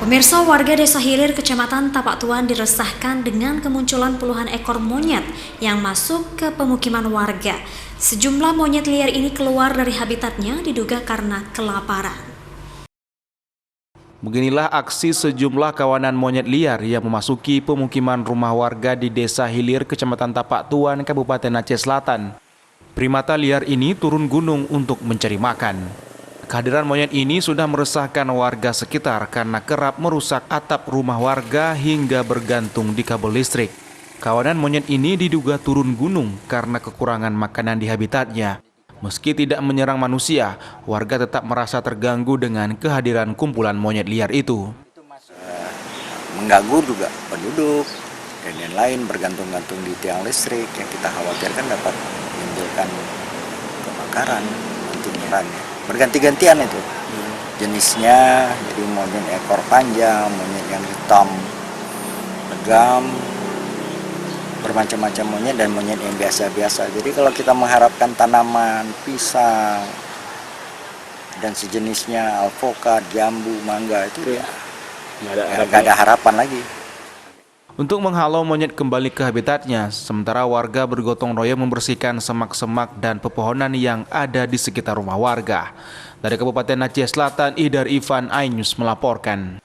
Pemirsa, warga Desa Hilir, Kecamatan Tapak Tuan diresahkan dengan kemunculan puluhan ekor monyet yang masuk ke pemukiman warga. Sejumlah monyet liar ini keluar dari habitatnya diduga karena kelaparan. Beginilah aksi sejumlah kawanan monyet liar yang memasuki pemukiman rumah warga di Desa Hilir, Kecamatan Tapak Tuan, Kabupaten Aceh Selatan. Primata liar ini turun gunung untuk mencari makan. Kehadiran monyet ini sudah meresahkan warga sekitar karena kerap merusak atap rumah warga hingga bergantung di kabel listrik. Kawanan monyet ini diduga turun gunung karena kekurangan makanan di habitatnya. Meski tidak menyerang manusia, warga tetap merasa terganggu dengan kehadiran kumpulan monyet liar itu. Mengganggu juga penduduk dan yang lain bergantung-gantung di tiang listrik yang kita khawatirkan dapat menimbulkan kebakaran nanti nyerangnya. Berganti-gantian itu jenisnya, jadi monyet ekor panjang, monyet yang hitam legam, bermacam-macam monyet dan monyet yang biasa-biasa. Jadi kalau kita mengharapkan tanaman, pisang dan sejenisnya, alpukat, jambu, mangga itu ya nggak ada harapan lagi. Untuk menghalau monyet kembali ke habitatnya, sementara warga bergotong royong membersihkan semak-semak dan pepohonan yang ada di sekitar rumah warga. Dari Kabupaten Aceh Selatan, Idar Ivan, iNews melaporkan.